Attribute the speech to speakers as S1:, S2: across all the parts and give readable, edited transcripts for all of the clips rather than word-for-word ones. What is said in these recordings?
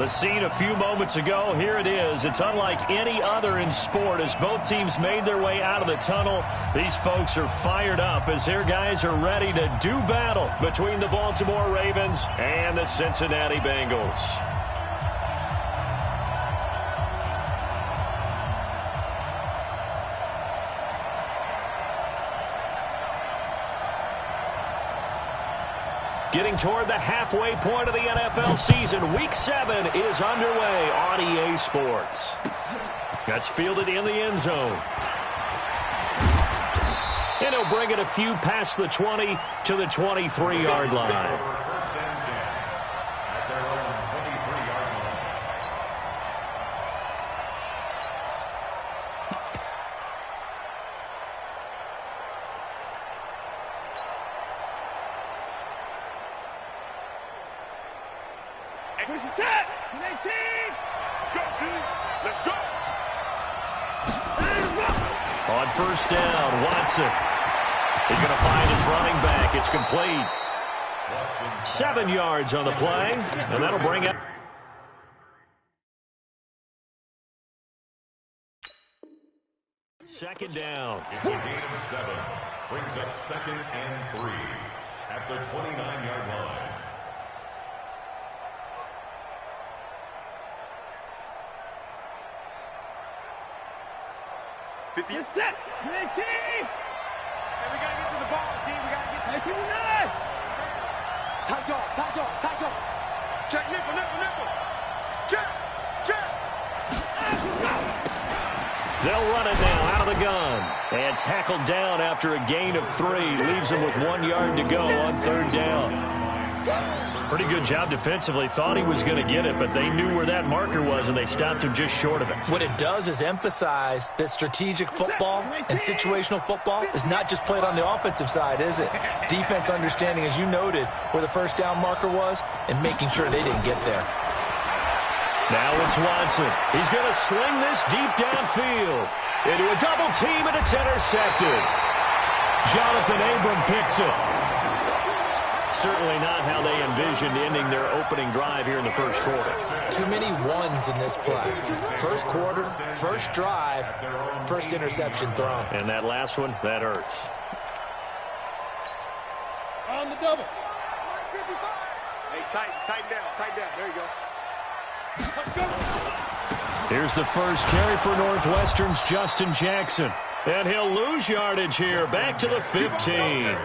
S1: The scene a few moments ago, here it is. It's unlike any other in sport as both teams made their way out of the tunnel. These folks are fired up as their guys are ready to do battle between the Baltimore Ravens and the Cincinnati Bengals. Getting toward the halfway point of the NFL season, Week 7 is underway on EA Sports. That's fielded in the end zone. And he'll bring it a few past the 20 to the 23-yard line. On first down, Watson. He's going to find his running back. It's complete. 7 yards on the play, and that'll bring up. Second down.
S2: It's a gain of 7. Brings up 2nd and 3 at the 29-yard line.
S3: You're set. Hey, team. Hey, we got to get to the ball, team. We got to get to the ball. Tight dog. Check, nickel. Check.
S1: They'll run it now out of the gun. And tackled down after a gain of 3. Leaves them with 1 yard to go on third down. Pretty good job defensively. Thought he was going to get it, but they knew where that marker was, and they stopped him just short of it.
S4: What it does is emphasize that strategic football and situational football is not just played on the offensive side, is it? Defense understanding, as you noted, where the first down marker was and making sure they didn't get there.
S1: Now it's Watson. He's going to sling this deep downfield into a double team, and it's intercepted. Jonathan Abram picks it. Certainly not how they envisioned ending their opening drive here in the first quarter.
S4: Too many ones in this play. First quarter, first drive, first interception thrown.
S1: And that last one, that hurts.
S3: On the double. Hey, tighten down. There you go. Let's go.
S1: Here's the first carry for Northwestern's Justin Jackson. And he'll lose yardage here, back to the 15.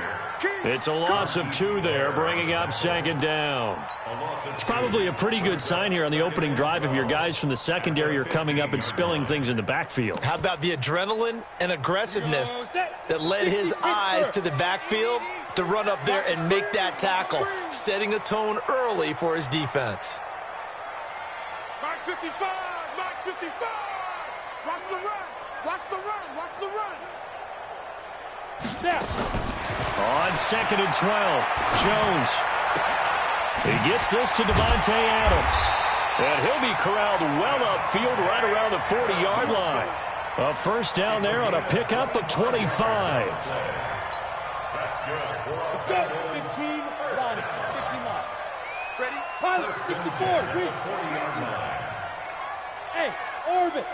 S1: It's a loss of 2 there, bringing up second down. It's probably a pretty good sign here on the opening drive if your guys from the secondary are coming up and spilling things in the backfield.
S4: How about the adrenaline and aggressiveness that led his eyes to the backfield to run up there and make that tackle, setting a tone early for his defense.
S3: Mark 55! Watch the run! Snap!
S1: On 2nd and 12, Jones. He gets this to Devontae Adams. And he'll be corralled well upfield right around the 40-yard line. A first down there on a pickup of 25.
S3: Let's go. 15 line. Ready? Pilot, 64. Wait. Hey, orbit.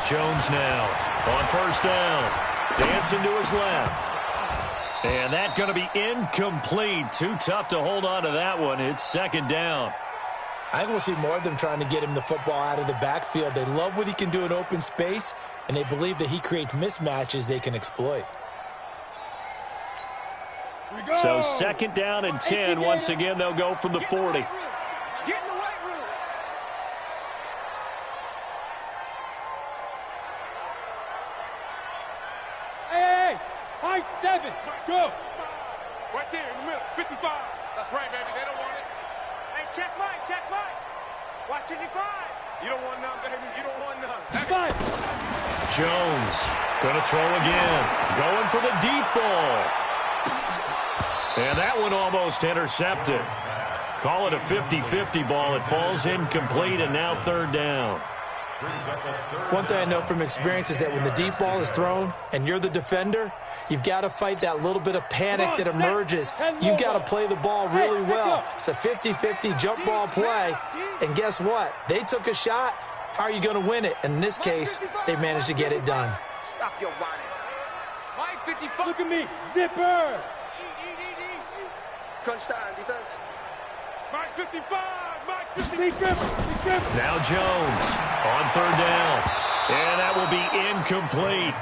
S1: Jones now on first down. Dancing to his left. And that's going to be incomplete. Too tough to hold on to that one. It's second down.
S4: I think we'll see more of them trying to get him the football out of the backfield. They love what he can do in open space, and they believe that he creates mismatches they can exploit.
S1: So second down and 10. Once again, they'll go from the 40.
S3: Get in the right room. Hey, high 7. Go. Right there in the middle. 55. That's right, baby. They don't want it. Hey, check Mike. Watch it, 5. You don't want none, baby. You don't want none. 5.
S1: Jones going to throw again. Going for the deep ball. And that one almost intercepted. Call it a 50-50 ball. It falls incomplete, and now third down.
S4: One thing I know from experience is that when the deep ball is thrown and you're the defender, you've got to fight that little bit of panic that emerges. You've got to play the ball really well. It's a 50-50 jump ball play. And guess what? They took a shot. How are you going to win it? And in this case, they managed to get it done.
S3: Stop your whining. Mike 55. Look at me. Zipper. Crunch time, defense. Mike 55. Mike 55.
S1: Now Jones on third down. And that will be incomplete.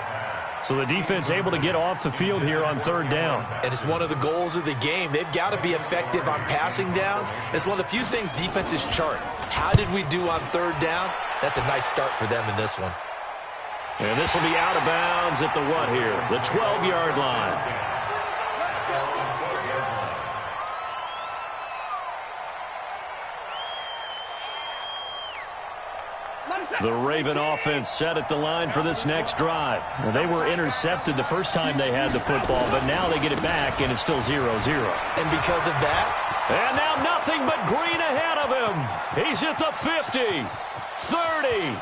S1: So the defense able to get off the field here on third down.
S4: And it's one of the goals of the game. They've got to be effective on passing downs. It's one of the few things defenses chart. How did we do on third down? That's a nice start for them in this one.
S1: And this will be out of bounds at the what here? The 12-yard line. The Raven offense set at the line for this next drive. Well, they were intercepted the first time they had the football, but now they get it back, and it's still 0-0.
S4: And because of that?
S1: And now nothing but green ahead of him. He's at the 50, 30,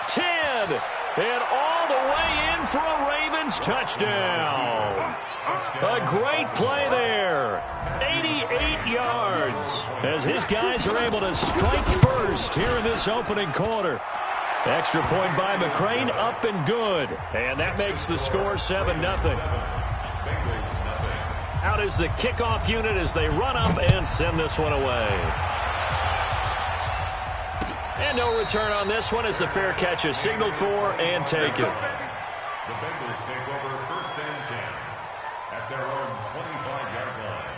S1: 10, and all the way in for a Ravens touchdown. A great play there. 88 yards as his guys are able to strike first here in this opening quarter. Extra point by McCrane, up and good. And that makes the score 7-0. Out is the kickoff unit as they run up and send this one away. And no return on this one as the fair catch is signaled for and taken.
S2: The Bengals take over first and 10 at their own 25-yard line.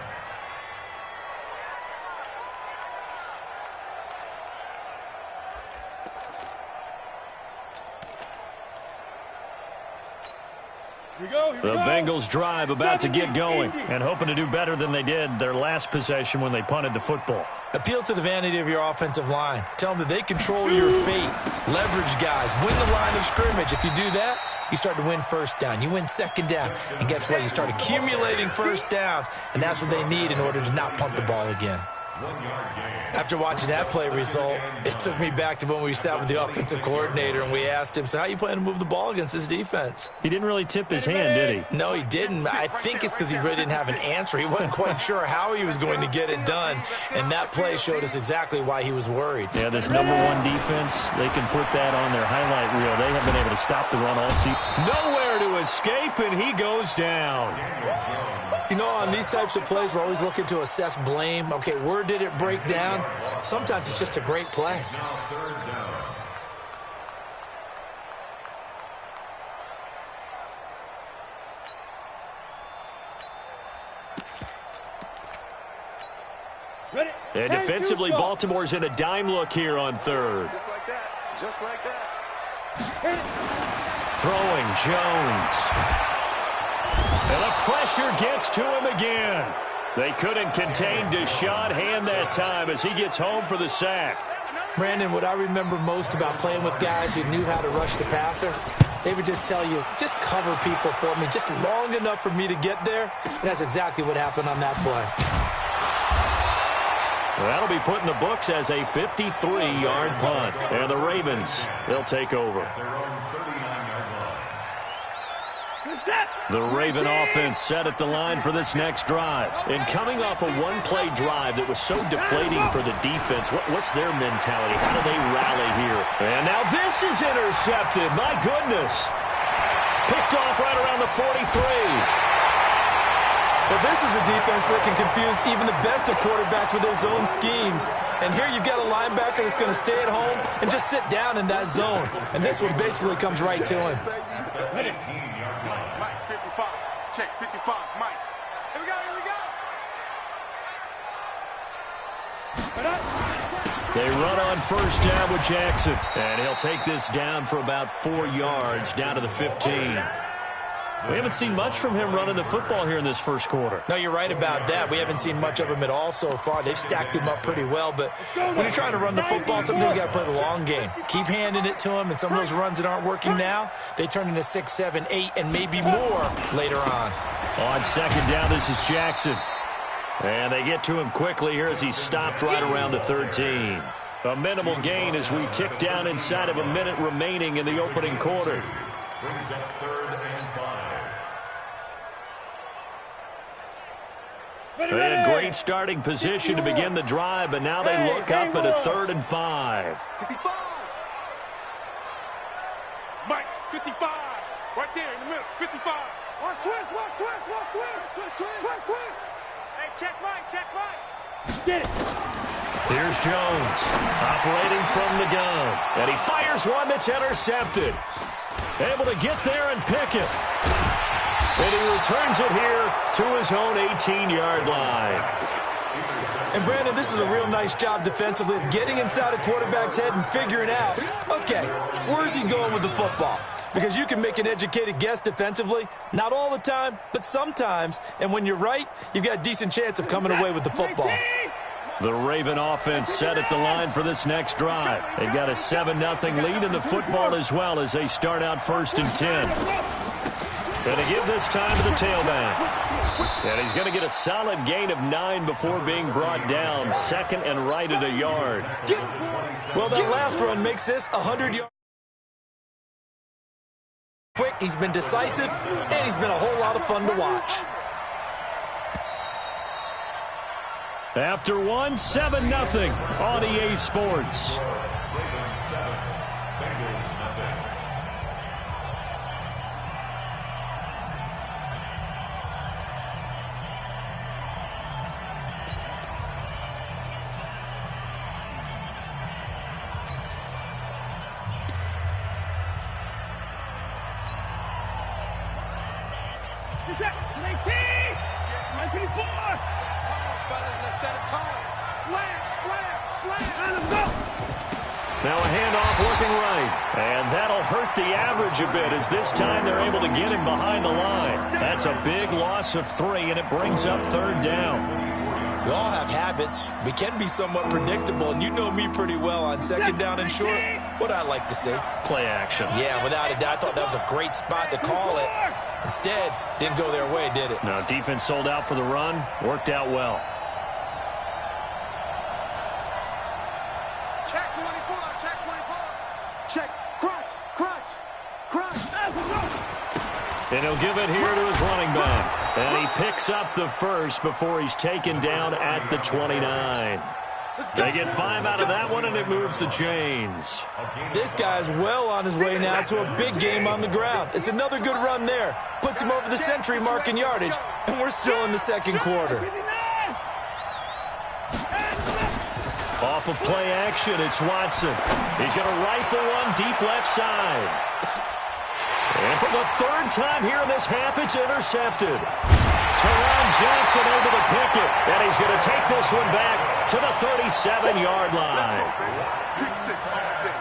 S1: The Bengals drive about to get going and hoping to do better than they did their last possession when they punted the football.
S4: Appeal to the vanity of your offensive line. Tell them that they control your fate. Leverage guys. Win the line of scrimmage. If you do that, you start to win first down. You win second down. And guess what? You start accumulating first downs. And that's what they need in order to not punt the ball again. After watching that play result, it took me back to when we sat with the offensive coordinator and we asked him, so how you plan to move the ball against this defense?
S1: He didn't really tip his hand, did he?
S4: No, he didn't. I think it's because he really didn't have an answer. He wasn't quite sure how he was going to get it done, and that play showed us exactly why he was worried.
S1: Yeah, this number one defense, they can put that on their highlight reel. They have been able to stop the run all season. Nowhere to escape, and he goes down.
S4: You know, on these types of plays, we're always looking to assess blame. Okay, where did it break down? Sometimes it's just a great play.
S1: And defensively, Baltimore's in a dime look here on third.
S3: Just like that. Just like that.
S1: Throwing Jones. And the pressure gets to him again. They couldn't contain Deshaun Hand that time as he gets home for the sack.
S4: Brandon, what I remember most about playing with guys who knew how to rush the passer, they would just tell you, just cover people for me, just long enough for me to get there. And that's exactly what happened on that play.
S1: Well, that'll be put in the books as a 53-yard punt. And the Ravens, they'll take over. The Raven offense set at the line for this next drive. And coming off a one-play drive that was so deflating for the defense, what's their mentality? How do they rally here? And now this is intercepted. My goodness. Picked off right around the 43.
S4: Well, this is a defense that can confuse even the best of quarterbacks with their zone schemes. And here you've got a linebacker that's going to stay at home and just sit down in that zone. And this one basically comes right to him.
S3: Mike 55. Check 55. Mike. Here we go. Here we go.
S1: They run on first down with Jackson. And he'll take this down for about 4 yards down to the 15. We haven't seen much from him running the football here in this first quarter.
S4: No, you're right about that. We haven't seen much of him at all so far. They've stacked him up pretty well. But when you're trying to run the football, sometimes you got to play the long game. Keep handing it to him, and some of those runs that aren't working now, they turn into 6, 7, 8, and maybe more later on.
S1: On second down, this is Jackson. And they get to him quickly here as he's stopped right around the 13. A minimal gain as we tick down inside of a minute remaining in the opening quarter.
S2: Brings up 3rd and 5.
S1: They had great starting position to begin the drive, but now they look up at a 3rd and 5.
S3: 55. Mike, 55. Right there in the middle, 55. Watch twist, watch twist, watch twist. Twist, twist. Hey, check Mike, check Mike. Get it.
S1: Here's Jones, operating from the gun. And he fires one that's intercepted. Able to get there and pick it. And he returns it here to his own 18-yard line.
S4: And, Brandon, this is a real nice job defensively of getting inside a quarterback's head and figuring out, okay, where's he going with the football? Because you can make an educated guess defensively, not all the time, but sometimes. And when you're right, you've got a decent chance of coming away with the football.
S1: The Raven offense set at the line for this next drive. They've got a 7-0 lead in the football as well as they start out 1st and 10. Going to give this time to the tailback. And he's going to get a solid gain of 9 before being brought down. 2nd and right at a yard.
S4: Well, that last run makes this 100 yards. Quick, he's been decisive, and he's been a whole lot of fun to watch.
S1: After one, 7-0 on EA Sports.
S2: Ravens 7, Bengals nothing.
S3: Is that M20 Nate? Set a tone. Slam, slam, slam. Let him go.
S1: Now a handoff looking right. And that'll hurt the average a bit as this time they're able to get him behind the line. That's a big loss of 3, and it brings up 3rd down.
S4: We all have habits. We can be somewhat predictable, and you know me pretty well on 2nd down and short. What I like to see.
S1: Play action.
S4: Yeah, without a doubt. I thought that was a great spot to call it. Instead, didn't go their way, did it?
S1: Now defense sold out for the run. Worked out well.
S3: Check 24, check 24. Check, crunch, crunch, crunch.
S1: And he'll give it here to his running back. And he picks up the first before he's taken down at the 29. They get 5 out of that one, and it moves the chains.
S4: This guy's well on his way now to a big game on the ground. It's another good run there. Puts him over the century mark in yardage, and we're still in the 2nd quarter.
S1: Off of play action, it's Watson. He's going to rifle one deep left side. And for the 3rd time here in this half, it's intercepted. Teron Johnson able to pick it, and he's going to take this one back to the 37-yard line.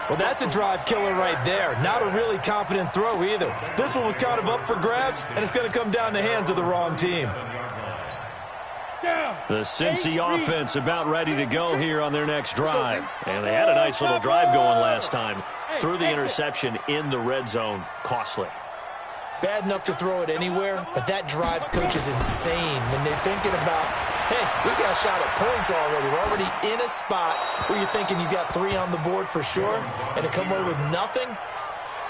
S4: Well, that's a drive killer right there. Not a really confident throw either. This one was kind of up for grabs, and it's going to come down the hands of the wrong team.
S1: The Cincy offense about ready to go here on their next drive. And they had a nice little drive going last time. Threw the interception in the red zone. Costly.
S4: Bad enough to throw it anywhere, but that drives coaches insane when they're thinking about, hey, we got a shot at points already. We're already in a spot where you're thinking you got 3 on the board for sure, and to come away with nothing,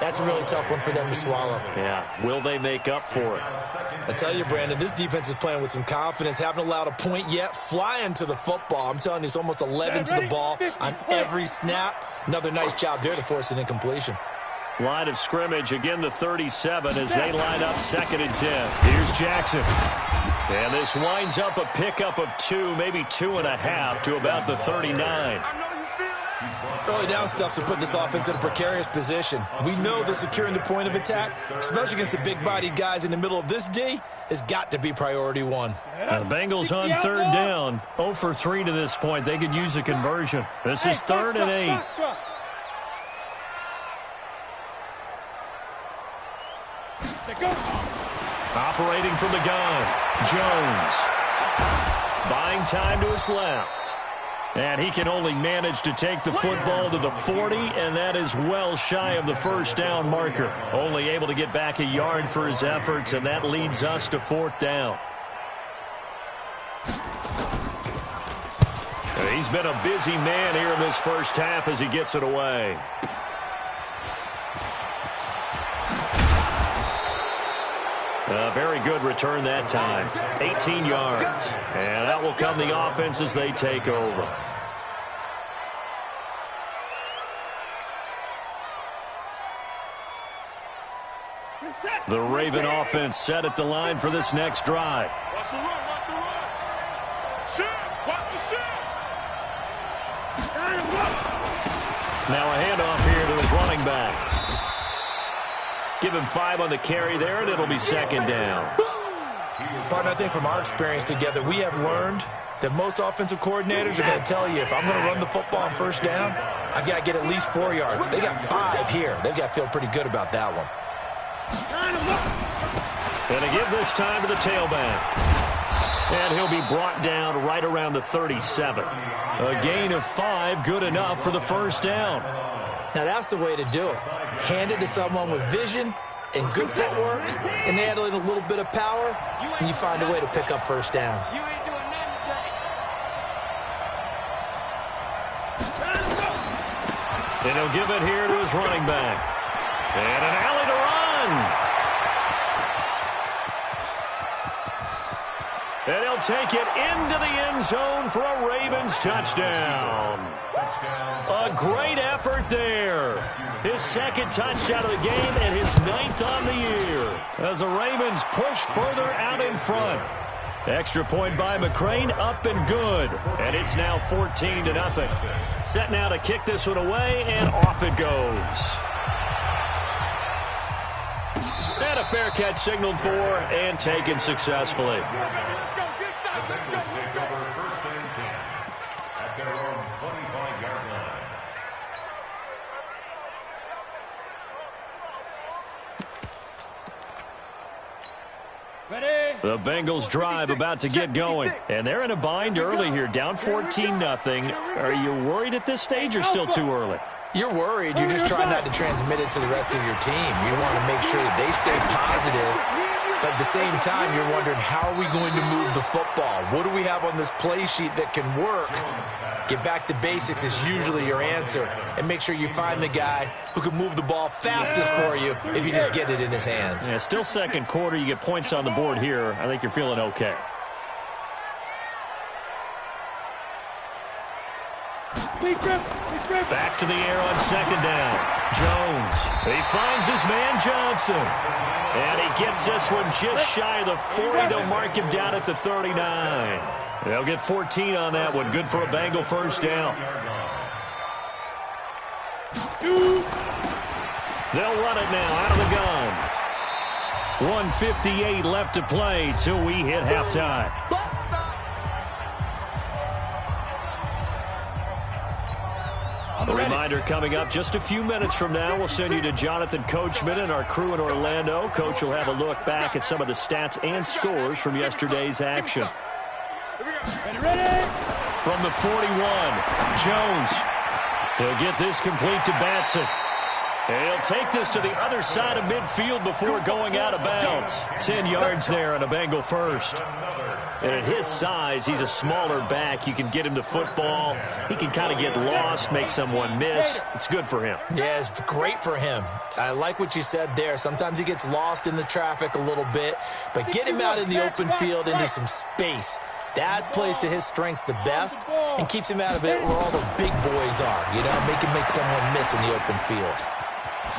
S4: that's a really tough one for them to swallow.
S1: Yeah, will they make up for it?
S4: I tell you, Brandon, this defense is playing with some confidence. Haven't allowed a point yet. Flying to the football. I'm telling you, it's almost 11 to the ball on every snap. Another nice job there to force an incompletion.
S1: Line of scrimmage, again the 37 as they line up 2nd and 10. Here's Jackson. And this winds up a pickup of 2, maybe 2.5 to about the 39.
S4: Early down stuff to put this offense in a precarious position. We know that securing the point of attack, especially against the big-bodied guys in the middle of this D, has got to be priority 1.
S1: Now the Bengals on 3rd down, 0 for 3 to this point. They could use a conversion. This is 3rd and 8. Operating from the gun, Jones. Buying time to his left. And he can only manage to take the football to the 40, and that is well shy of the 1st down marker. Only able to get back a yard for his efforts, and that leads us to 4th down. He's been a busy man here in this first half as he gets it away. A very good return that time. 18 yards. And out will come the offense as they take over. The Raven offense set at the line for this next drive.
S3: Watch the run, watch the run. Shift, watch the shift.
S1: Now a handoff here to his running back. Give him 5 on the carry there, and it'll be second down.
S4: Partner, I think from our experience together, we have learned that most offensive coordinators are going to tell you, if I'm going to run the football on first down, I've got to get at least 4 yards. They got 5 here. They've got to feel pretty good about that one.
S1: And to give this time to the tailback. And he'll be brought down right around the 37. A gain of 5, good enough for the first down.
S4: Now that's the way to do it. Hand it to someone with vision and good footwork, and add in a little bit of power, and you find a way to pick up first downs.
S1: And he'll give it here to his running back. And an alley to run. And he'll take it into the end zone for a Ravens touchdown. A great effort there. His second touchdown of the game and his 9th on the year. As the Ravens push further out in front. Extra point by McCrane, up and good. And it's now 14-0. Set now to kick this one away, and off it goes. And a fair catch signaled for and taken successfully.
S2: First and 10 at their own 25-yard line.
S3: Ready?
S1: The Bengals drive about to get going. And they're in a bind early here, down 14-0. Are you worried at this stage or still too early?
S4: You're worried. You're just trying not to transmit it to the rest of your team. You want to make sure that they stay positive. But at the same time, you're wondering, how are we going to move the football? What do we have on this play sheet that can work? Get back to basics is usually your answer. And make sure you find the guy who can move the ball fastest for you if you just get it in his hands.
S1: Yeah, still second quarter. You get points on the board here. I think you're feeling okay. Back to the air on second down. Jones. He finds his man Johnson. And he gets this one just shy of the 40. They'll mark him down at the 39. They'll get 14 on that one. Good for a Bengal first down. They'll run it now out of the gun. 1:58 left to play till we hit halftime. A reminder coming up just a few minutes from now. We'll send you to Jonathan Coachman and our crew in Orlando. Coach will have a look back at some of the stats and scores from yesterday's action. From the 41, Jones. He'll get this complete to Batson. And he'll take this to the other side of midfield before going out of bounds. 10 yards there on a Bengal first. And at his size, he's a smaller back. You can get him to football. He can kind of get lost, make someone miss. It's good for him.
S4: Yeah, it's great for him. I like what you said there. Sometimes he gets lost in the traffic a little bit, but get him out in the open field into some space. That plays to his strengths the best and keeps him out of it where all the big boys are, you know, make him make someone miss in the open field.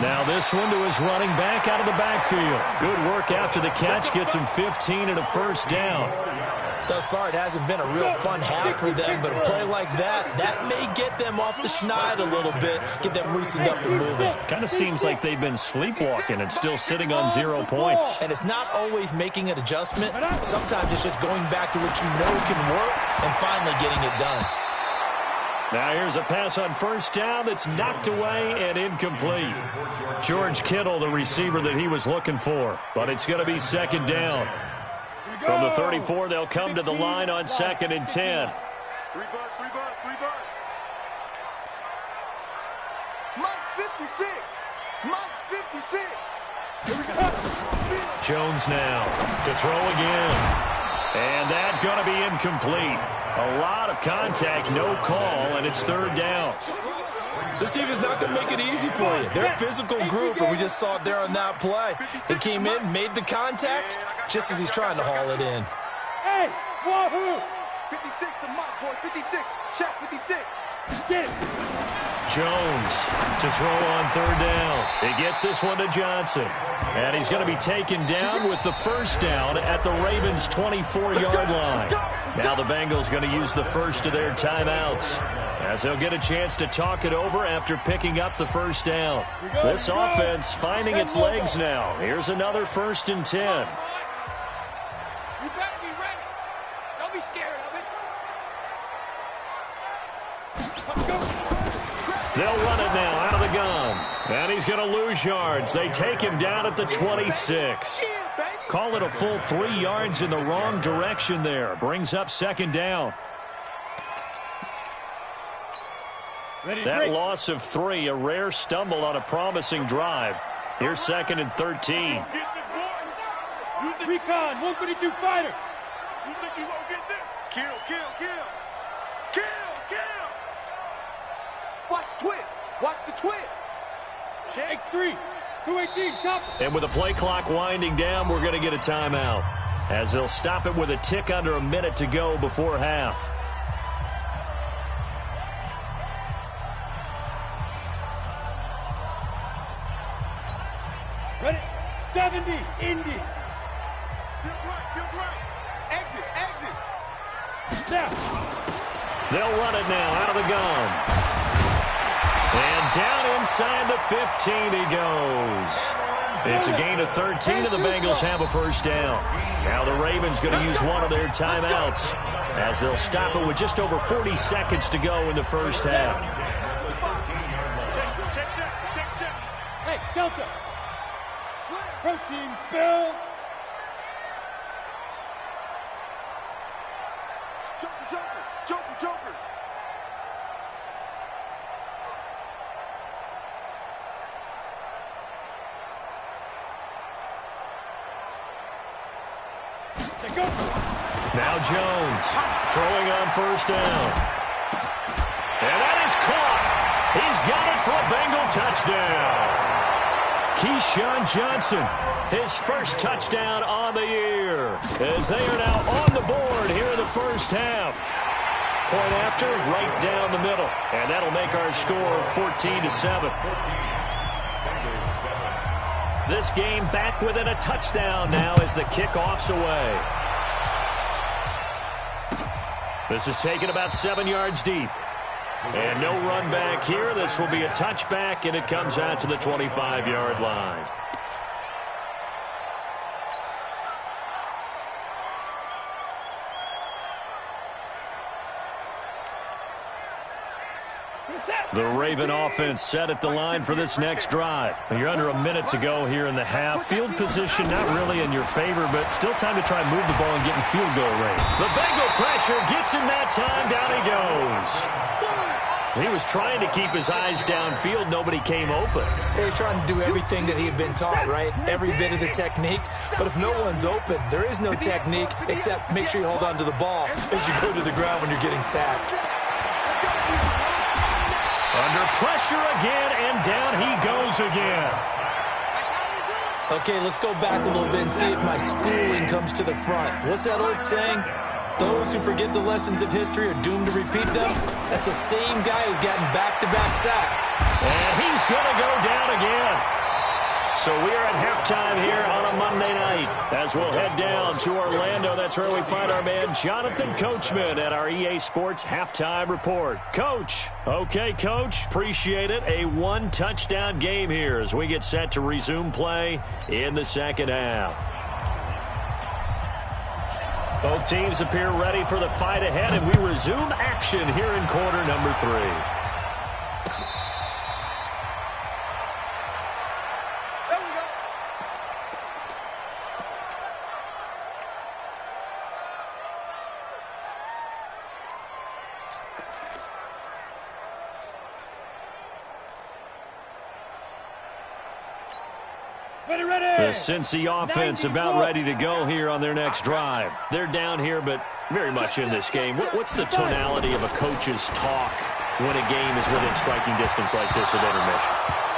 S1: Now this one to his running back out of the backfield. Good work after the catch. Gets him 15 and a first down.
S4: Thus far, it hasn't been a real fun half for them, but a play like that may get them off the schneid a little bit, get them loosened up and moving.
S1: Kind of seems like they've been sleepwalking and still sitting on 0 points.
S4: And it's not always making an adjustment. Sometimes it's just going back to what you know can work and finally getting it done.
S1: Now here's a pass on first down that's knocked away and incomplete. George Kittle, the receiver that he was looking for. But it's going to be second down. From the 34, they'll come to the line on 2nd and 10.
S3: Three bud. Mike 56. Mike 56. Here we go.
S1: Jones now to throw again. And that's going to be incomplete. A lot of contact, no call, and it's third down.
S4: This team is not going to make it easy for you. They're a physical group, and we just saw it there on that play. He came in, made the contact, just as he's trying to haul it in.
S3: Hey, wahoo! 56 to my boy, 56. Check 56. Get it.
S1: Jones to throw on third down. He gets this one to Johnson. And he's going to be taken down with the first down at the Ravens' 24-yard line. Now the Bengals going to use the first of their timeouts, as they'll get a chance to talk it over after picking up the first down. This offense finding its legs now. Here's another 1st and 10.
S3: You better be ready. Don't be scared of it. Let's go.
S1: They'll run it now out of the gun. And he's going to lose yards. They take him down at the 26. Call it a full 3 yards in the wrong direction there. Brings up 2nd down. That loss of 3, a rare stumble on a promising drive. Here's 2nd and 13.
S3: Recon, 152 fighter. You think you won't get this? Kill, kill, kill. Kill, kill. Watch twist. Watch the twist. X3, 218, chopper.
S1: And with the play clock winding down, we're going to get a timeout, as they'll stop it with a tick under a minute to go before half.
S3: Ready? 70, Indy. Field right. Exit, exit. Now.
S1: They'll run it now out of the gun. And down inside the 15 he goes. It's a gain of 13, and the Bengals have a first down. Now the Ravens going to use one of their timeouts, as they'll stop it with just over 40 seconds to go in the first half.
S3: Check. Hey, Delta. Protein spill. Joker.
S1: Now Jones throwing on first down. And that is caught. He's got it for a Bengal touchdown. Keyshawn Johnson, his first touchdown on the year, as they are now on the board here in the first half. Point after, right down the middle. And that'll make our score 14-7. This game back within a touchdown now as the kickoff's away. This is taken about 7 yards deep. And no run back here. This will be a touchback, and it comes out to the 25-yard line. The Raven offense set at the line for this next drive. You're under a minute to go here in the half. Field position not really in your favor, but still time to try and move the ball and get in field goal range. The Bengal pressure gets him that time. Down he goes. He was trying to keep his eyes downfield. Nobody came open.
S4: He's trying to do everything that he had been taught, right? Every bit of the technique. But if no one's open, there is no technique except make sure you hold on to the ball as you go to the ground when you're getting sacked.
S1: Under pressure again, and down he goes again.
S4: Okay, let's go back a little bit and see if my schooling comes to the front. What's that old saying? Those who forget the lessons of history are doomed to repeat them. That's the same guy who's gotten back-to-back sacks.
S1: And he's going to go down again. So we are at halftime here on a Monday night, as we'll head down to Orlando. That's where we find our man Jonathan Coachman at our EA Sports Halftime Report. Coach. Okay, Coach. Appreciate it. A one-touchdown game here as we get set to resume play in the second half. Both teams appear ready for the fight ahead, and we resume action here in quarter number 3. The Cincy offense about ready to go here on their next drive. They're down here, but very much in this game. What's the tonality of a coach's talk when a game is within striking distance like this at intermission?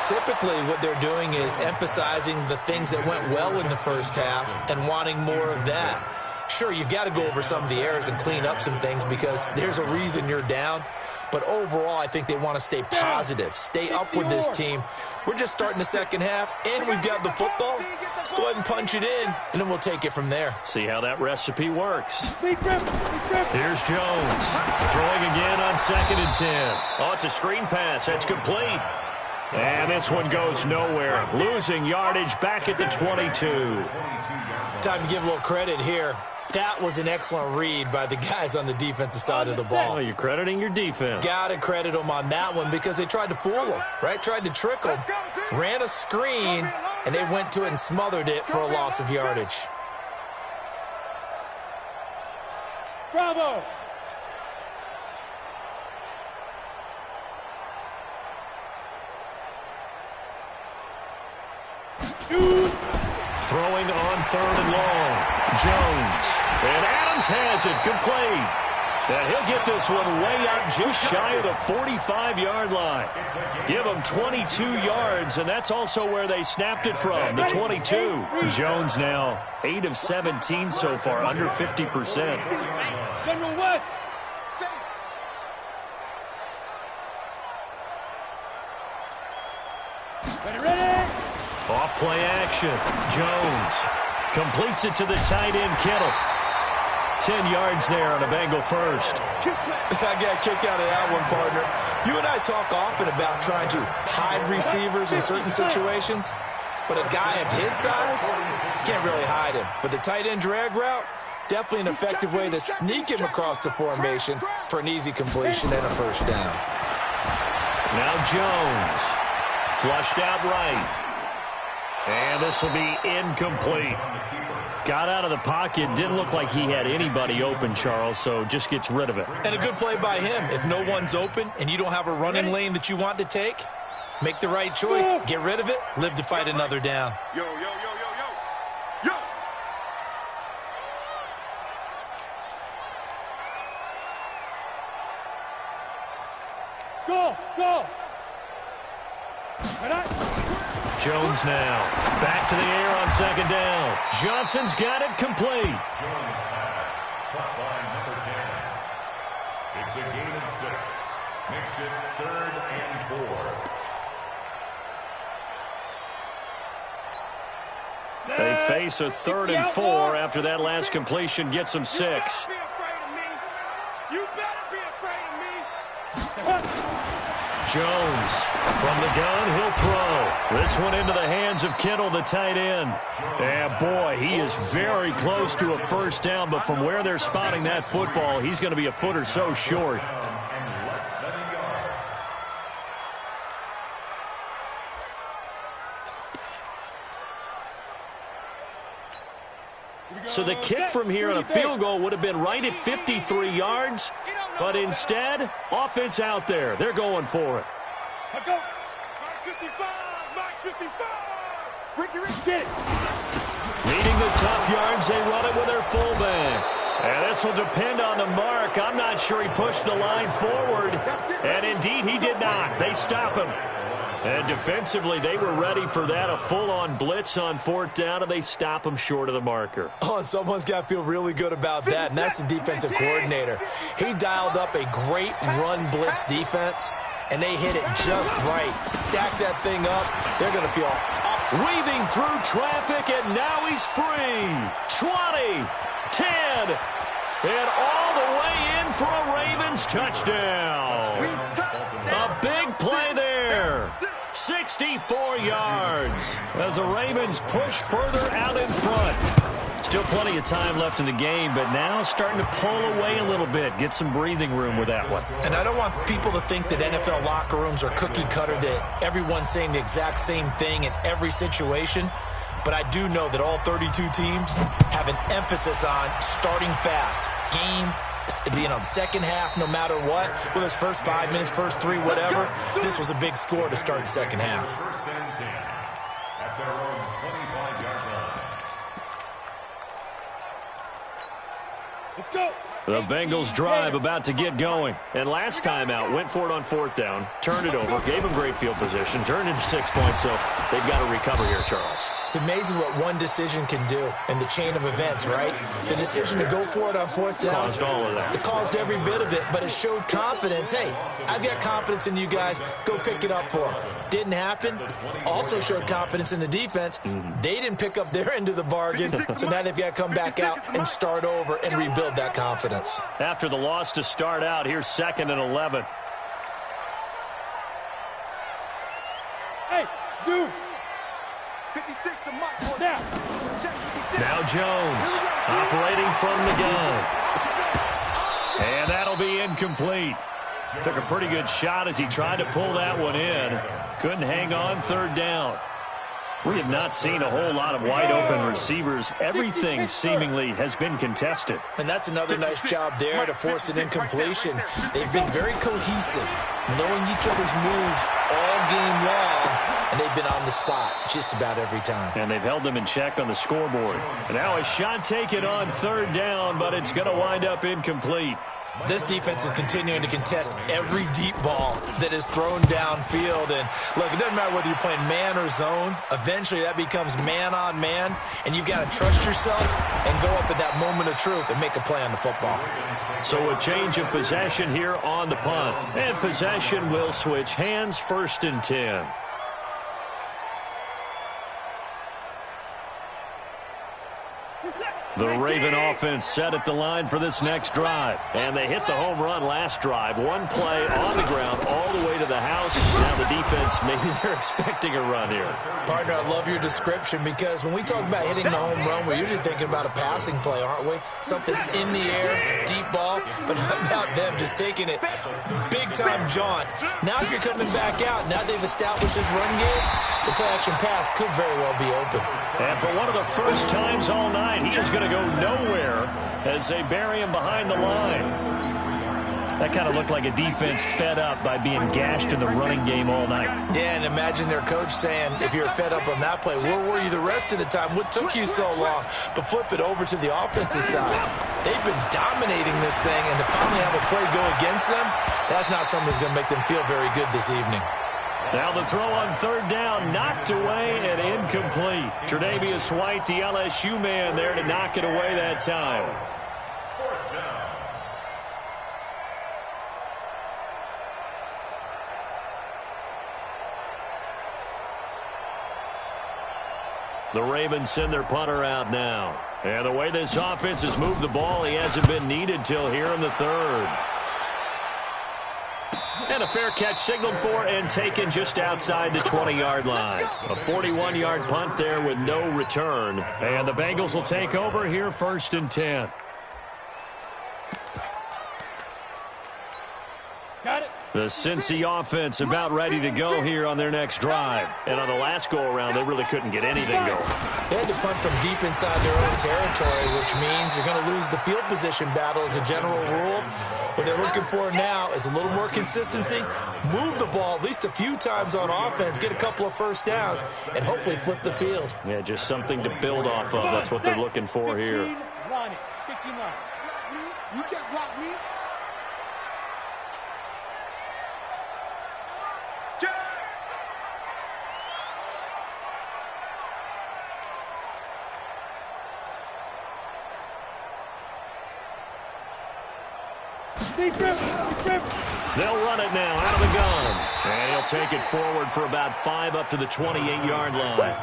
S4: Typically, what they're doing is emphasizing the things that went well in the first half and wanting more of that. Sure, you've got to go over some of the errors and clean up some things because there's a reason you're down. But overall, I think they want to stay positive, stay up with this team. We're just starting the second half, and we've got the football. Let's go ahead and punch it in, and then we'll take it from there.
S1: See how that recipe works. Here's Jones. Throwing again on 2nd and 10. Oh, it's a screen pass. That's complete. And this one goes nowhere. Losing yardage back at the 22.
S4: Time to give a little credit here. That was an excellent read by the guys on the defensive side of the ball.
S1: Oh, you're crediting your defense.
S4: Got to credit them on that one because they tried to fool them, right? Tried to trick them. Ran a screen, and they went to it and smothered it for a loss of yardage.
S3: Bravo! Shoot!
S1: Throwing on 3rd and long. Jones. And Adams has it complete. And he'll get this one way out just shy of the 45-yard line. Give them 22 yards, and that's also where they snapped it from, the 22. Jones now 8 of 17 so far, under 50%.
S3: General West! Ready!
S1: Off play action. Jones completes it to the tight end, Kittle. 10 yards there on a Bengal first.
S4: I got a kick out of that one, partner. You and I talk often about trying to hide receivers in certain situations, but a guy of his size, can't really hide him. But the tight end drag route, definitely an effective way to sneak him across the formation for an easy completion and a first down.
S1: Now Jones, flushed out right. And this will be incomplete. Got out of the pocket. Didn't look like he had anybody open, Charles, so just gets rid of it.
S4: And a good play by him. If no one's open and you don't have a running lane that you want to take, make the right choice. Get rid of it. Live to fight another down.
S3: Yo, yo, yo, yo, yo. Yo! Go, go!
S1: Jones now. Back to the air on 2nd down. Johnson's got it complete.
S2: Caught by number 10. It's a gain of 6. Makes it 3rd and 4.
S1: They face a 3rd and 4 after that last completion gets them 6.
S3: You better be afraid of me.
S1: Jones from the gun, he'll throw. This one into the hands of Kittle, the tight end. And boy, he is very close to a first down, but from where they're spotting that football, he's going to be a foot or so short. So the kick from here on a field goal would have been right at 53 yards, but instead, offense out there. They're going for it.
S3: Go. Mark 55, Mark 55. Ricky, get it.
S1: Needing the tough yards, they run it with their fullback. And this will depend on the mark. I'm not sure he pushed the line forward. And indeed, he did not. They stop him. And defensively, they were ready for that, a full-on blitz on 4th down, and they stop him short of the marker.
S4: Oh, and someone's got to feel really good about that, and that's the defensive coordinator. He dialed up a great run blitz defense, and they hit it just right. Stack that thing up. They're going to feel up.
S1: Weaving through traffic, and now he's free. 20, 10, and all the way in for a Ravens touchdown. A big play there. 64 yards as the Ravens push further out in front. Still plenty of time left in the game, but now starting to pull away a little bit. Get some breathing room with that one.
S4: And I don't want people to think that NFL locker rooms are cookie cutter, that everyone's saying the exact same thing in every situation. But I do know that all 32 teams have an emphasis on starting fast. The second half, no matter what, whether it's first 5 minutes, first 3, whatever, this was a big score to start the second half.
S2: First and 10 at their own 25-yard line.
S3: Let's go.
S1: The Bengals drive about to get going. And last time out, went for it on 4th down, turned it over, gave them great field position, turned into 6 points, so they've got to recover here, Charles.
S4: It's amazing what one decision can do in the chain of events, right? The decision to go for it on 4th down.
S1: Caused all of that.
S4: It caused every bit of it, but it showed confidence. Hey, I've got confidence in you guys. Go pick it up for them. Didn't happen. Also showed confidence in the defense. They didn't pick up their end of the bargain, so now they've got to come back out and start over and rebuild that confidence.
S1: After the loss to start out, here's 2nd and 11.
S3: Hey, Zoo. 56 to Mike.
S1: Now Jones operating from the gun. And that'll be incomplete. Took a pretty good shot as he tried to pull that one in. Couldn't hang on 3rd down. We have not seen a whole lot of wide-open receivers. Everything seemingly has been contested.
S4: And that's another nice job there to force an incompletion. They've been very cohesive, knowing each other's moves all game long, and they've been on the spot just about every time.
S1: And they've held them in check on the scoreboard. And now a shot taken on 3rd down, but it's going to wind up incomplete.
S4: This defense is continuing to contest every deep ball that is thrown downfield. And, look, it doesn't matter whether you're playing man or zone. Eventually, that becomes man on man, and you've got to trust yourself and go up at that moment of truth and make a play on the football.
S1: So a change of possession here on the punt. And possession will switch hands, 1st and 10. The Raven offense set at the line for this next drive. And they hit the home run last drive. One play on the ground all the way to the house. Now the defense, maybe they're expecting a run here.
S4: Partner, I love your description because when we talk about hitting the home run, we're usually thinking about a passing play, aren't we? Something in the air, deep ball. But how about them just taking it big-time jaunt? Now if you're coming back out, now they've established this run game, the play-action pass could very well be open.
S1: And for one of the first times all night, he is going to go nowhere as they bury him behind the line. That kind of looked like a defense fed up by being gashed in the running game all night.
S4: Yeah, and imagine their coach saying, if you're fed up on that play, where were you the rest of the time? What took you so long? But flip it over to the offensive side. They've been dominating this thing, and to finally have a play go against them, that's not something that's going to make them feel very good this evening.
S1: Now the throw on 3rd down, knocked away and incomplete. Tre'Davious White, the LSU man there to knock it away that time.
S2: 4th down.
S1: The Ravens send their punter out now. And the way this offense has moved the ball, he hasn't been needed till here in the 3rd. And a fair catch signaled for and taken just outside the 20-yard line. A 41-yard punt there with no return. And the Bengals will take over here 1st and 10.
S3: Got it.
S1: The Cincy offense about ready to go here on their next drive. And on the last go-around, they really couldn't get anything going.
S4: They had to punt from deep inside their own territory, which means you're going to lose the field position battle as a general rule. What they're looking for now is a little more consistency, move the ball at least a few times on offense, get a couple of 1st downs, and hopefully flip the field.
S1: Yeah, just something to build off of. That's what they're looking for here.
S3: 15 line it. 15 line. You can't block me.
S1: They'll run it now out of the gun. And he'll take it forward for about 5 up to the 28-yard line.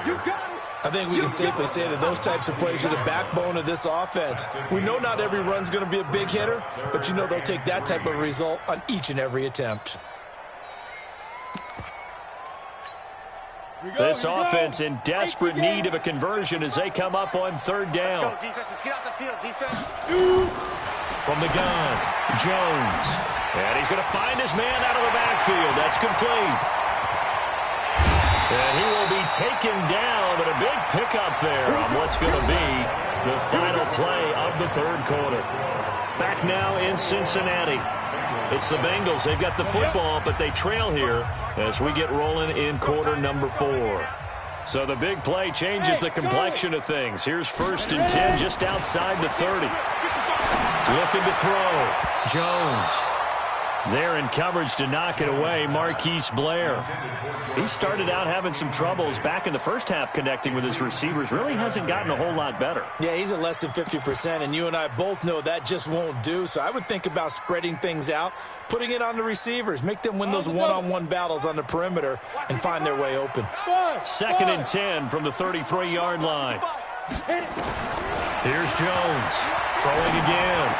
S3: You got it.
S4: I think we can safely say that those types of plays are the backbone of this offense. We know not every run's going to be a big hitter, but you know they'll take that type of result on each and every attempt.
S1: This offense in desperate need of a conversion as they come up on 3rd down.
S3: Let's go, defense. Let's get out the field, defense.
S1: From the gun, Jones. And he's going to find his man out of the backfield. That's complete. And he will be taken down, but a big pickup there on what's going to be the final play of the 3rd quarter. Back now in Cincinnati. It's the Bengals. They've got the football, but they trail here as we get rolling in quarter number 4. So the big play changes the complexion of things. Here's 1st and 10 just outside the 30. Looking to throw. Jones. There in coverage to knock it away, Marquise Blair. He started out having some troubles back in the first half connecting with his receivers. Really hasn't gotten a whole lot better.
S4: Yeah, he's at less than 50%, and you and I both know that just won't do. So I would think about spreading things out, putting it on the receivers, make them win those one-on-one battles on the perimeter and find their way open.
S1: 2nd and 10 from the 33-yard line. Here's Jones. Throwing again.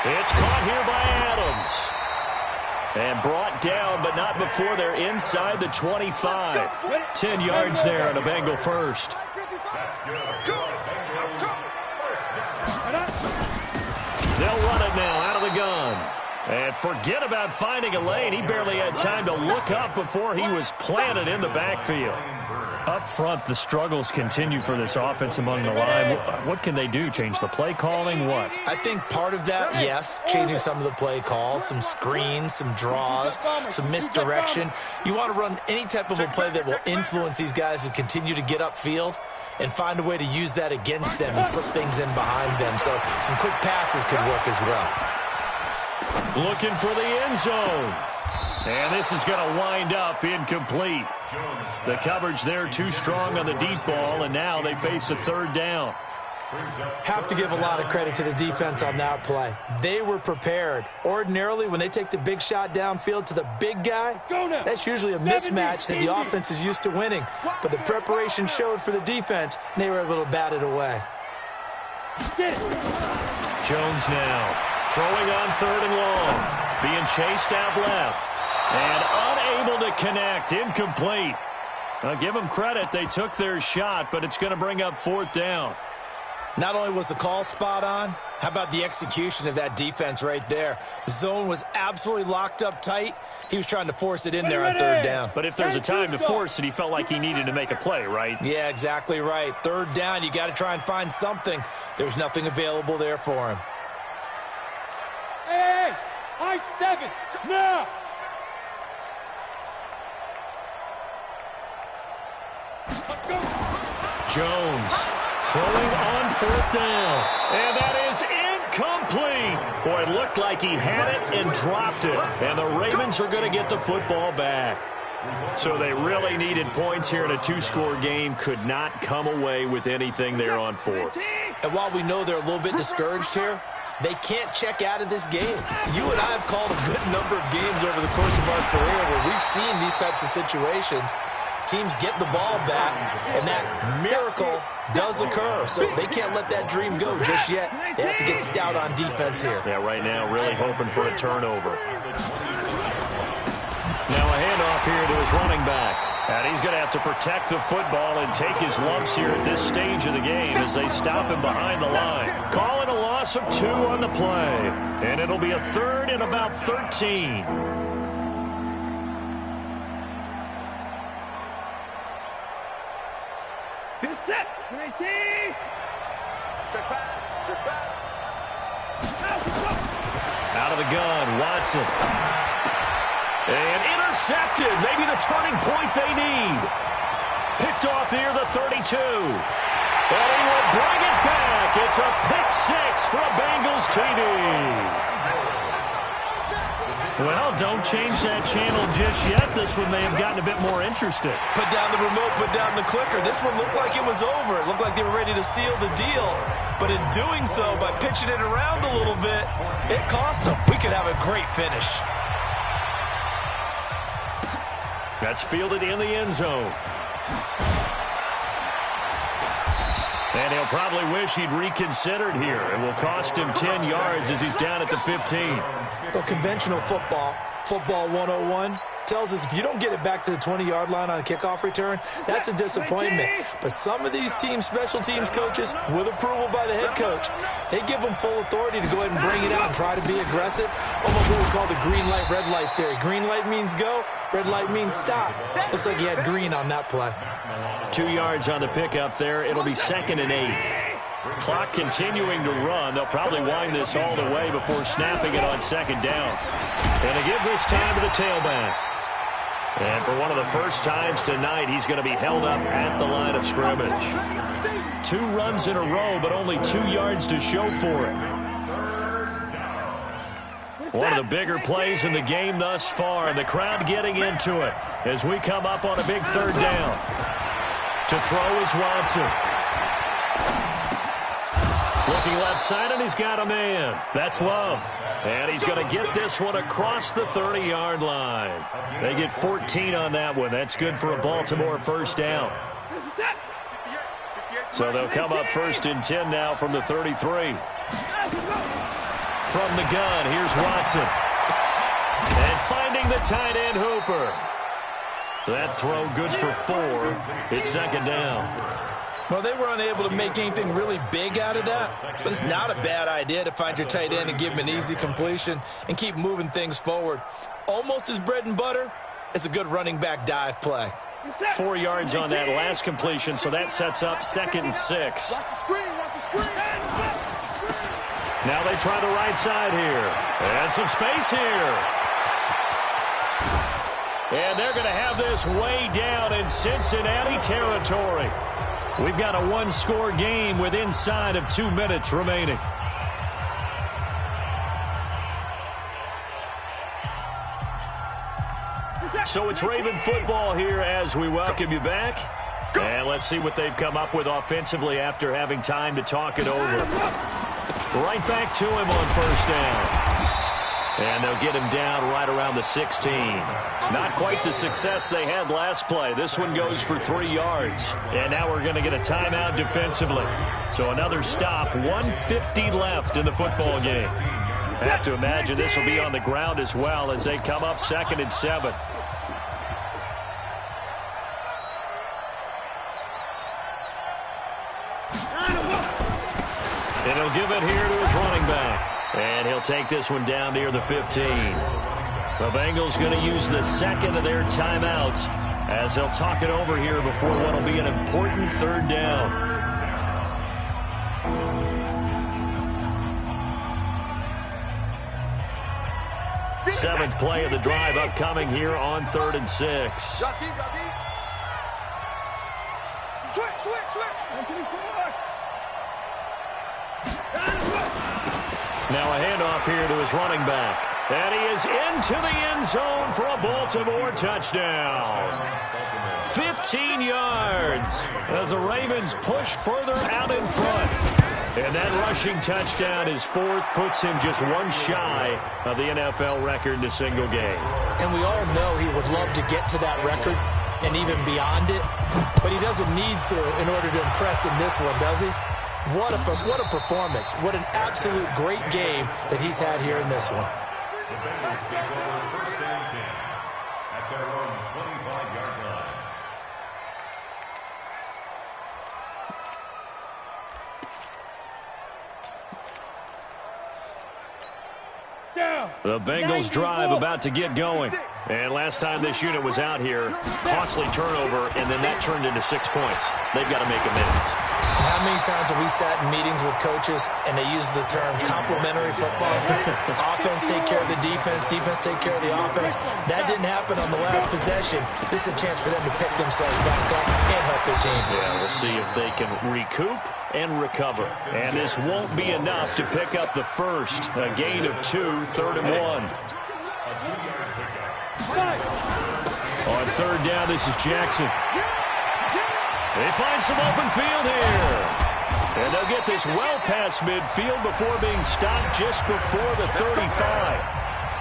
S1: It's caught here by Adams. And brought down, but not before they're inside the 25. 10 yards there on a Bengal first. They'll run it now out of the gun. And forget about finding a lane. He barely had time to look up before he was planted in the backfield. Up front, the struggles continue for this offense among the line. What can they do? Change the play calling? What?
S4: I think part of that, yes, changing some of the play calls, some screens, some draws, some misdirection. You want to run any type of a play that will influence these guys to continue to get upfield and find a way to use that against them and slip things in behind them. So some quick passes could work as well.
S1: Looking for the end zone. And this is going to wind up incomplete. The coverage there too strong on the deep ball, and now they face a 3rd down.
S4: Have to give a lot of credit to the defense on that play. They were prepared. Ordinarily, when they take the big shot downfield to the big guy, that's usually a mismatch that the offense is used to winning. But the preparation showed for the defense, and they were able to bat it away.
S1: Jones now throwing on 3rd and long, being chased out left. And unable to connect, incomplete. I'll give them credit, they took their shot, but it's going to bring up 4th down.
S4: Not only was the call spot on, how about the execution of that defense right there? The zone was absolutely locked up tight. He was trying to force it in there on 3rd down.
S1: But if there's a time to force it, he felt like he needed to make a play, right?
S4: Yeah, exactly right. 3rd down, you got to try and find something. There's nothing available there for him.
S3: Hey, I-7, now!
S1: Jones throwing on 4th down. And that is incomplete. Boy, it looked like he had it and dropped it. And the Ravens are going to get the football back. So they really needed points here in a 2-score game. Could not come away with anything there on 4th.
S4: And while we know they're a little bit discouraged here, they can't check out of this game. You and I have called a good number of games over the course of our career where we've seen these types of situations. Teams get the ball back, and that miracle does occur. So they can't let that dream go just yet. They have to get stout on defense here.
S1: Yeah, right now really hoping for a turnover. Now a handoff here to his running back. And he's going to have to protect the football and take his lumps here at this stage of the game as they stop him behind the line. Calling a loss of 2 on the play. And it'll be a 3rd and about 13.
S3: Set, 19. Check pass.
S1: Out of the gun, Watson. And intercepted. Maybe the turning point they need. Picked off near the 32. And he will bring it back. It's a pick 6 for a Bengals TD. Well, don't change that channel just yet. This one may have gotten a bit more interesting.
S4: Put down the remote, put down the clicker. This one looked like it was over. It looked like they were ready to seal the deal. But in doing so, by pitching it around a little bit, it cost them. We could have a great finish.
S1: That's fielded in the end zone. And he'll probably wish he'd reconsidered here. It will cost him 10 yards as he's down at the 15.
S4: Well, conventional football 101, tells us if you don't get it back to the 20-yard line on a kickoff return, that's a disappointment. But some of these teams, special teams coaches, with approval by the head coach, they give them full authority to go ahead and bring it out and try to be aggressive. Almost what we call the green light, red light theory. Green light means go, red light means stop. Looks like he had green on that play.
S1: 2 yards on the pickup there. It'll be 2nd and 8. Clock continuing to run. They'll probably wind this all the way before snapping it on 2nd down. And they give this time to the tailback. And for one of the first times tonight, he's going to be held up at the line of scrimmage. 2 runs in a row, but only 2 yards to show for it. One of the bigger plays in the game thus far, and the crowd getting into it as we come up on a big third down. To throw is Watson. Looking left side, and he's got a man. That's Love. And he's going to get this one across the 30-yard line. They get 14 on that one. That's good for a Baltimore first down. So they'll come up 1st and 10 now from the 33. From the gun, here's Watson. And finding the tight end, Hooper. That throw good for 4. It's 2nd down.
S4: Well, they were unable to make anything really big out of that, but it's not a bad idea to find your tight end and give him an easy completion and keep moving things forward. Almost his bread and butter is a good running back dive play.
S1: 4 yards on that last completion, so that sets up 2nd and 6. Now they try the right side here. And some space here. And they're going to have this way down in Cincinnati territory. We've got a one-score game with inside of 2 minutes remaining. So it's Raven football here as we welcome you back. And let's see what they've come up with offensively after having time to talk it over. Right back to him on 1st down. And they'll get him down right around the 16. Not quite the success they had last play. This one goes for 3 yards. And now we're going to get a timeout defensively. So another stop, 1:50 left in the football game. I have to imagine this will be on the ground as well as they come up 2nd and 7. And he'll give it here to his running back. And he'll take this one down near the 15. The Bengals going to use the 2nd of their timeouts as they'll talk it over here before what will be an important 3rd down. Seventh play of the drive upcoming here on 3rd and 6. Now a handoff here to his running back. And he is into the end zone for a Baltimore touchdown. 15 yards as the Ravens push further out in front. And that rushing touchdown is 4th, puts him just one shy of the NFL record in a single game.
S4: And we all know he would love to get to that record and even beyond it, but he doesn't need to in order to impress in this one, does he? What a performance. What an absolute great game that he's had here in this one.
S2: The Bengals take over 1st and 10 at their own 25-yard line.
S1: The Bengals drive about to get going. And last time this unit was out here, costly turnover, and then that turned into 6 points. They've got to make amends.
S4: And how many times have we sat in meetings with coaches and they use the term complementary football? Offense take care of the defense, defense take care of the offense. That didn't happen on the last possession. This is a chance for them to pick themselves back up and help their team.
S1: Yeah, we'll see if they can recoup and recover. And this won't be enough to pick up the first. A gain of 2, 3rd and 1. On 3rd down, this is Jackson. They find some open field here. And they'll get this well past midfield before being stopped just before the 35.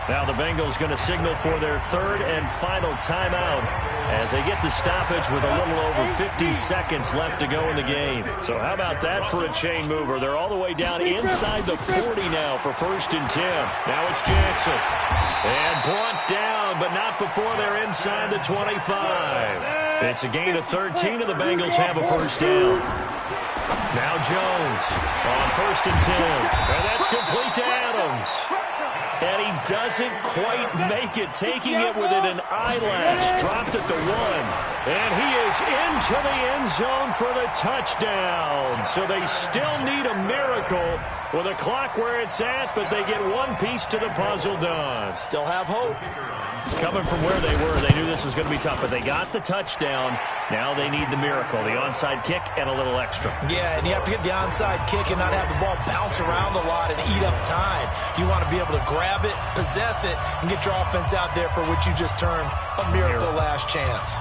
S1: Now the Bengals going to signal for their 3rd and final timeout as they get the stoppage with a little over 50 seconds left to go in the game. So how about that for a chain mover? They're all the way down inside the 40 now for 1st and 10. Now it's Jackson. And brought down, but not before they're inside the 25. It's a gain of 13, and the Bengals have a 1st down. Now Jones on 1st and 10. And that's complete to Adams. And he doesn't quite make it, taking it within an eyelash. Dropped at the 1. And he is into the end zone for the touchdown. So they still need a miracle with a clock where it's at, but they get one piece to the puzzle done.
S4: Still have hope.
S1: Coming from where they were, they knew this was going to be tough, but they got the touchdown. Now they need the miracle, the onside kick and a little extra.
S4: Yeah, and you have to get the onside kick and not have the ball bounce around a lot and eat up time. You want to be able to grab it, possess it, and get your offense out there for what you just termed a miracle last chance.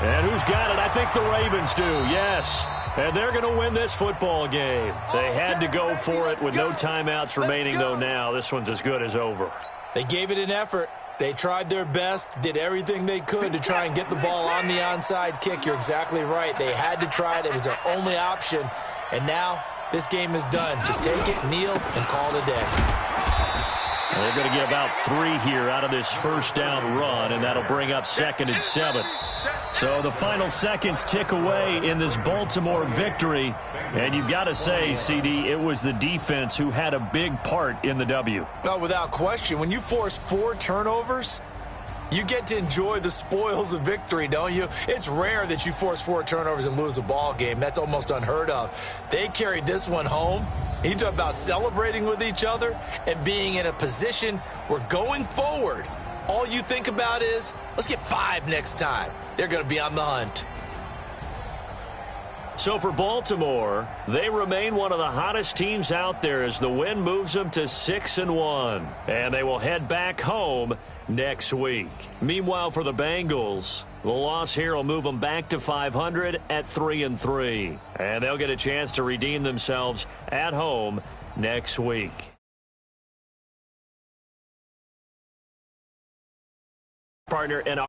S1: And who's got it? I think the Ravens do, yes. And they're going to win this football game. They had to go for it with no timeouts remaining, though now. This one's as good as over.
S4: They gave it an effort. They tried their best, did everything they could to try and get the ball on the onside kick. You're exactly right. They had to try it. It was their only option. And now this game is done. Just take it, kneel, and call it a day.
S1: They're going to get about 3 here out of this first down run, and that'll bring up 2nd and 7. So the final seconds tick away in this Baltimore victory. And you've got to say, CD, it was the defense who had a big part in the W.
S4: Oh, without question. When you force 4 turnovers, you get to enjoy the spoils of victory, don't you? It's rare that you force 4 turnovers and lose a ball game. That's almost unheard of. They carried this one home. You talk about celebrating with each other and being in a position where going forward, all you think about is, let's get 5 next time. They're going to be on the hunt.
S1: So for Baltimore, they remain one of the hottest teams out there as the win moves them to 6-1. And they will head back home next week. Meanwhile, for the Bengals, the loss here will move them back to 500 at 3-3. And they'll get a chance to redeem themselves at home next week. Partner and